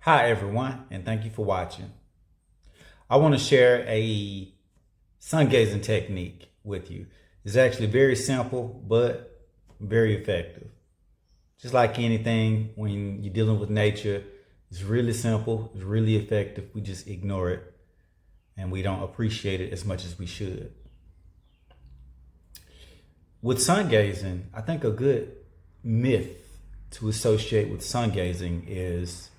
Hi everyone, and thank you for watching. I want to share a sun gazing technique with you. It's actually very simple, but very effective. Just like anything, when you're dealing with nature, it's really simple, it's really effective. We just ignore it and we don't appreciate it as much as we should. With sun gazing, I think a good myth to associate with sun gazing is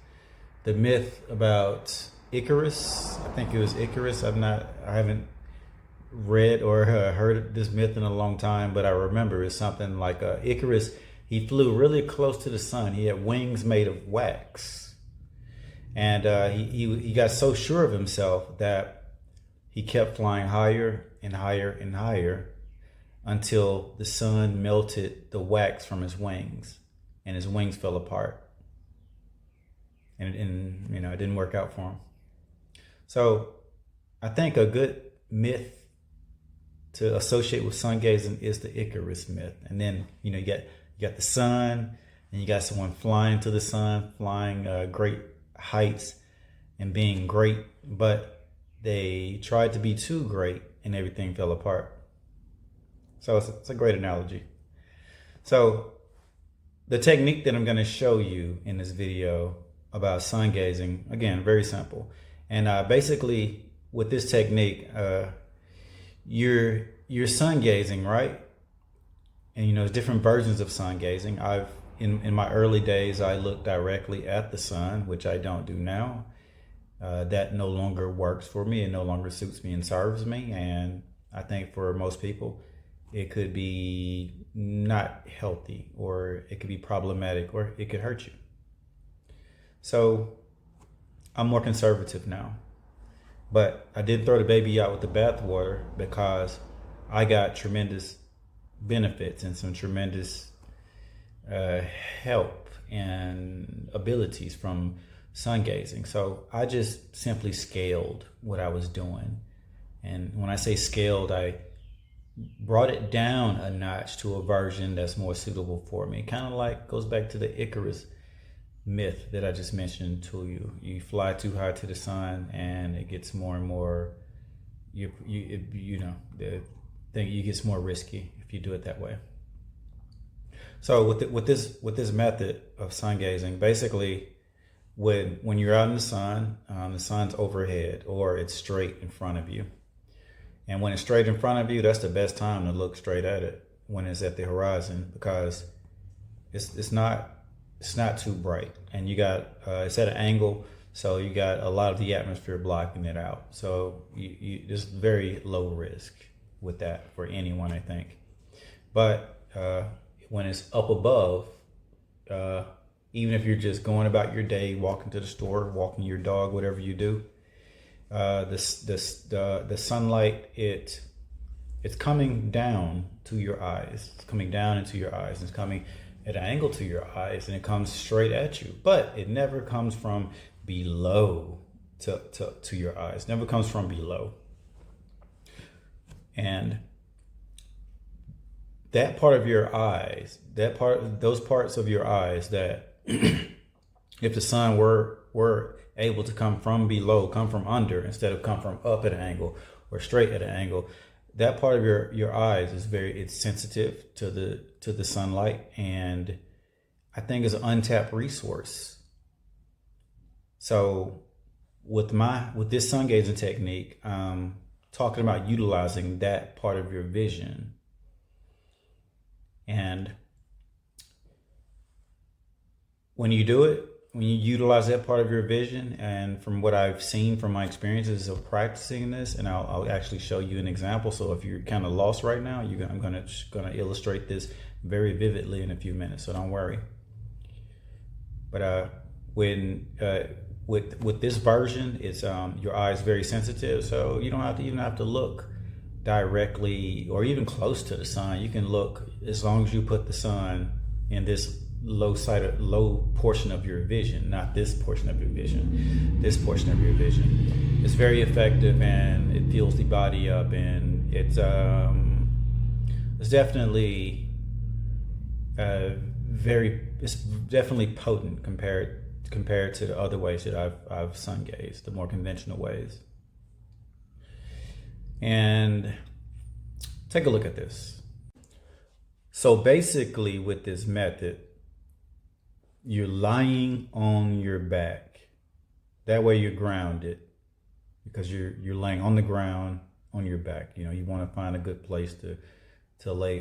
the myth about Icarus. I think it was Icarus. I haven't read or heard this myth in a long time, but I remember it's something like Icarus. He flew really close to the sun. He had wings made of wax, and he got so sure of himself that he kept flying higher and higher and higher until the sun melted the wax from his wings, and his wings fell apart. And you know, it didn't work out for him. So I think a good myth to associate with sun gazing is the Icarus myth. And then, you know, you got the sun, and you got someone flying to the sun, flying great heights and being great, but they tried to be too great and everything fell apart. So it's a great analogy. So the technique that I'm going to show you in this video about sun gazing, again, very simple. And basically with this technique, you're sun gazing, right? And you know, there's different versions of sun gazing. In my early days, I looked directly at the sun, which I don't do now. That no longer works for me. It no longer suits me and serves me. And I think for most people, it could be not healthy, or it could be problematic, or it could hurt you. So I'm more conservative now, but I did throw the baby out with the bathwater because I got tremendous benefits and some tremendous help and abilities from sun gazing. So I just simply scaled what I was doing. And when I say scaled, I brought it down a notch to a version that's more suitable for me. Kind of like goes back to the Icarus myth that I just mentioned to you. You fly too high to the sun and it gets more and more, you know, the thing, it gets more risky if you do it that way. So with this method of sun gazing, basically when you're out in the sun's overhead or it's straight in front of you. And when it's straight in front of you, that's the best time to look straight at it, when it's at the horizon, because it's not too bright, and you got it's at an angle, so you got a lot of the atmosphere blocking it out. So there's very low risk with that for anyone, I think. But when it's up above, even if you're just going about your day, walking to the store, walking your dog, whatever you do, the sunlight, it's coming down to your eyes. It's coming down into your eyes. It's coming at an angle to your eyes, and it comes straight at you. But it never comes from below to your eyes. Never comes from below. And that part of your eyes, those parts of your eyes that if the sun were able to come from below, come from under, instead of come from up at an angle or straight at an angle, that part of your eyes is it's sensitive to the sunlight, and I think is an untapped resource. So with this sun gazing technique, talking about utilizing that part of your vision. And when you do it, when you utilize that part of your vision, and from what I've seen from my experiences of practicing this, and I'll actually show you an example. So if you're kind of lost right now, I'm gonna illustrate this very vividly in a few minutes, so don't worry. But with this version, it's your eyes very sensitive, so you don't even have to look directly or even close to the sun. You can look, as long as you put the sun in this low portion of your vision, not this portion of your vision, this portion of your vision. It's very effective, and it fills the body up, and it's it's definitely it's definitely potent compared to the other ways that I've sun gazed, the more conventional ways. And take a look at this. So basically with this method, you're lying on your back. That way you're grounded, because you're laying on the ground on your back. You know, you want to find a good place to lay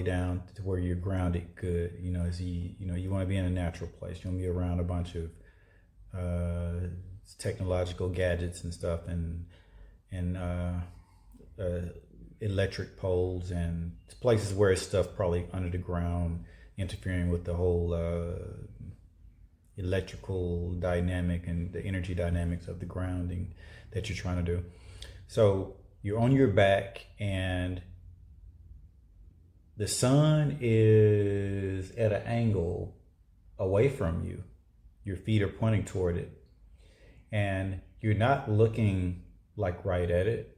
down to where you're grounded good. You know, you want to be in a natural place. You want to be around a bunch of technological gadgets and stuff, and electric poles, and places where it's stuff probably under the ground, interfering with the whole electrical dynamic and the energy dynamics of the grounding that you're trying to do. So you're on your back, and the sun is at an angle away from you. Your feet are pointing toward it, and you're not looking like right at it.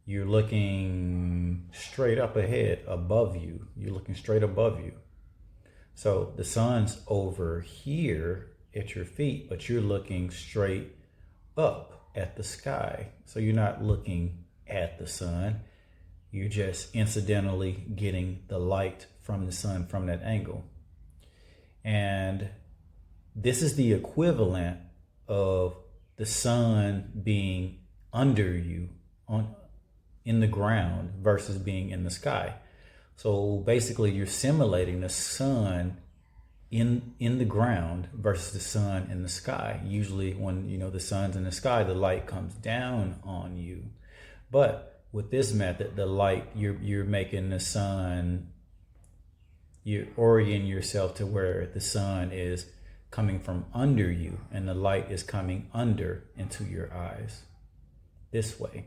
You're looking straight up ahead, above you. You're looking straight above you. So the sun's over here at your feet, but you're looking straight up at the sky. So you're not looking at the sun. You're just incidentally getting the light from the sun from that angle. And this is the equivalent of the sun being under you in the ground versus being in the sky. So basically you're simulating the sun in the ground versus the sun in the sky. Usually when the sun's in the sky, the light comes down on you. But with this method, the light, you're making the sun, you orient yourself to where the sun is coming from under you, and the light is coming under into your eyes this way.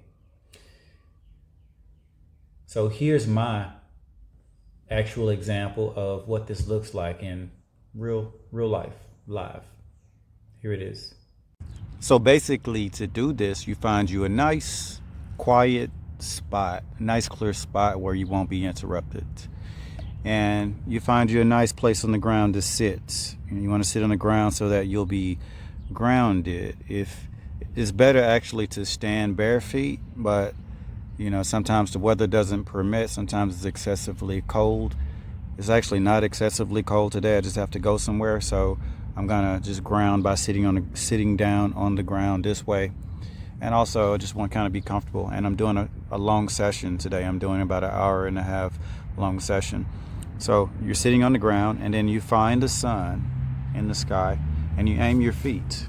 So here's my actual example of what this looks like in real life, live. Here it is. So basically, to do this, you find you a nice quiet spot, a nice clear spot where you won't be interrupted. And you find you a nice place on the ground to sit. And you want to sit on the ground so that you'll be grounded. If it's better actually to stand bare feet, but sometimes the weather doesn't permit. Sometimes it's excessively cold. It's actually not excessively cold today. I just have to go somewhere, so I'm gonna just ground by sitting down on the ground this way. And also, I just want to kind of be comfortable. And I'm doing a long session today. I'm doing about an hour and a half long session. So you're sitting on the ground, and then you find the sun in the sky, and you aim your feet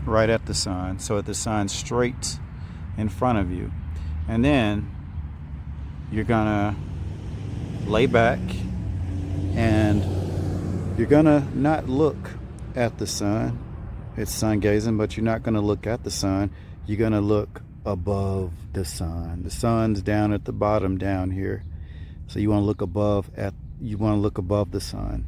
right at the sun, so that the sun's straight in front of you. And then you're gonna lay back, and you're gonna not look at the sun. It's sun gazing, but you're not gonna look at the sun. You're gonna look above the sun. The sun's down at the bottom down here. So you wanna look above the sun.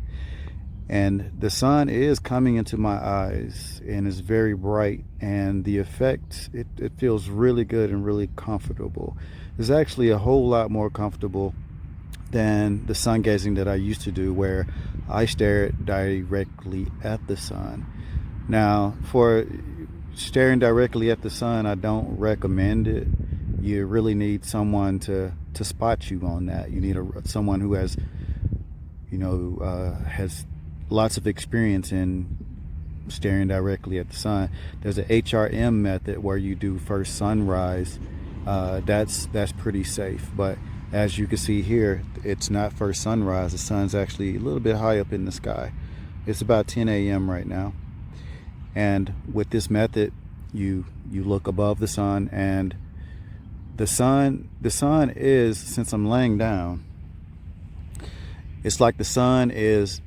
And the sun is coming into my eyes, and it's very bright, and the effect, it feels really good and really comfortable. It's actually a whole lot more comfortable than the sun gazing that I used to do, where I stare directly at the sun. Now, for staring directly at the sun, I don't recommend it. You really need someone to spot you on that. You need someone who has lots of experience in staring directly at the sun. There's an HRM method where you do first sunrise. That's pretty safe. But as you can see here, it's not first sunrise. The sun's actually a little bit high up in the sky. It's about 10 a.m. right now. And with this method, you look above the sun, and the sun is, since I'm laying down, it's like the sun is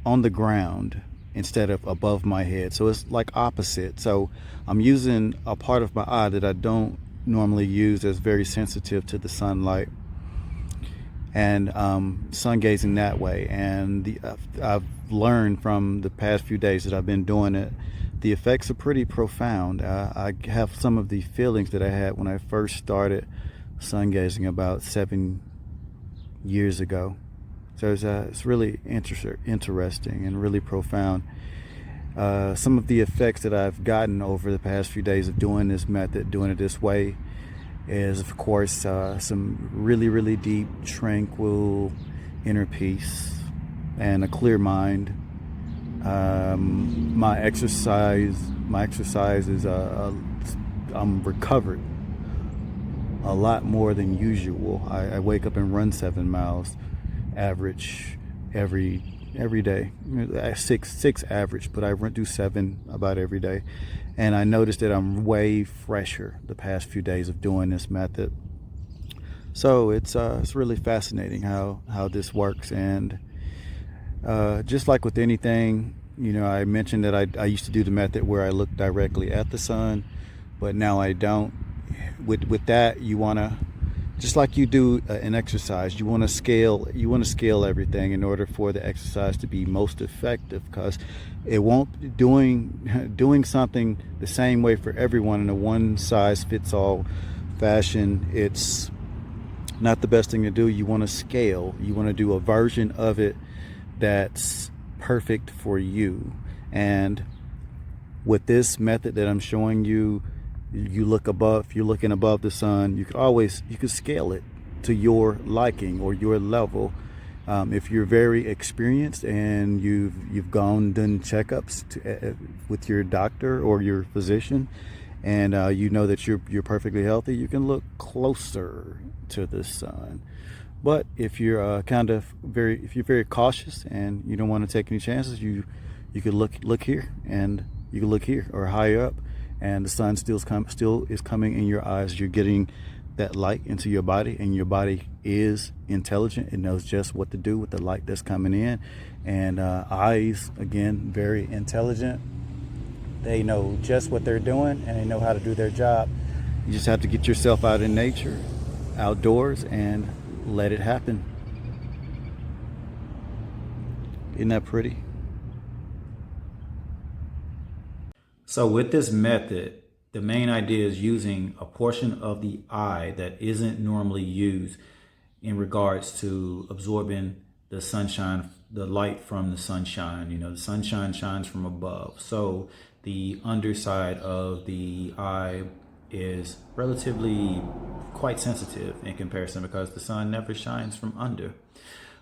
on the ground instead of above my head. So it's like opposite. So I'm using a part of my eye that I don't normally use, that's very sensitive to the sunlight, and sun gazing that way. And I've learned from the past few days that I've been doing it, the effects are pretty profound. I have some of the feelings that I had when I first started sun gazing about 7 years ago. So it's really interesting and really profound. Some of the effects that I've gotten over the past few days of doing this method, doing it this way, is of course some really deep, tranquil inner peace and a clear mind. My exercise is I'm recovered a lot more than usual. I wake up and run 7 miles average every day. Six average, but I do 7 about every day. And I noticed that I'm way fresher the past few days of doing this method. So it's really fascinating how this works. And just like with anything, I mentioned that I used to do the method where I look directly at the sun, but now I don't. With that, you want to, just like you do an exercise, you want to scale everything in order for the exercise to be most effective, because it won't doing something the same way for everyone in a one size fits all fashion. It's not the best thing to do. You want to scale. You want to do a version of it that's perfect for you. And with this method that I'm showing you, you're looking above the sun, you could scale it to your liking or your level. If you're very experienced and you've done checkups with your doctor or your physician, and you know that you're perfectly healthy, you can look closer to the sun. But if you're very cautious and you don't want to take any chances, you could look here, and you can look here or higher up, and the sun still is coming in your eyes. You're getting that light into your body, and your body is intelligent. It knows just what to do with the light that's coming in. And eyes, again, very intelligent. They know just what they're doing, and they know how to do their job. You just have to get yourself out in nature, outdoors, and let it happen. Isn't that pretty? So with this method, the main idea is using a portion of the eye that isn't normally used in regards to absorbing the sunshine, the light from the sunshine. The sunshine shines from above. So the underside of the eye is relatively quite sensitive in comparison, because the sun never shines from under.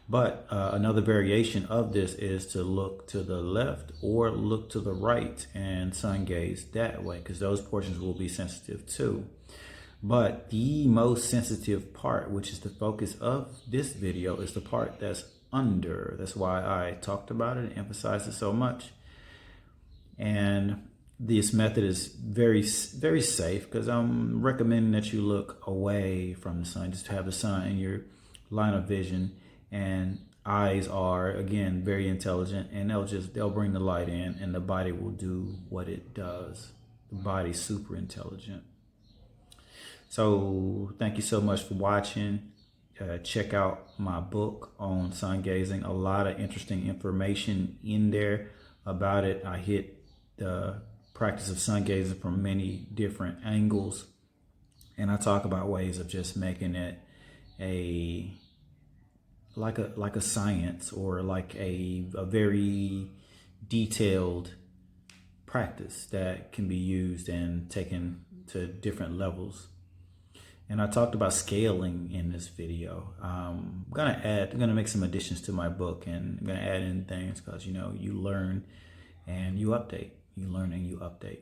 But another variation of this is to look to the left or look to the right and sun gaze that way, because those portions will be sensitive too. But the most sensitive part, which is the focus of this video, is the part that's under. That's why I talked about it and emphasized it so much. And this method is very safe, because I'm recommending that you look away from the sun, just to have the sun in your line of vision. And eyes are, again, very intelligent, and they'll bring the light in, and the body will do what it does. The body's super intelligent. So thank you so much for watching. Check out my book on sun gazing. A lot of interesting information in there about it. I hit the practice of sun gazing from many different angles, and I talk about ways of just making it like a science, or like a very detailed practice that can be used and taken to different levels. And I talked about scaling in this video. I'm gonna make some additions to my book, and I'm gonna add in things, because you learn and you update. You learn and you update.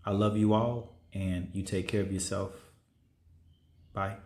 I love you all, and you take care of yourself. Bye.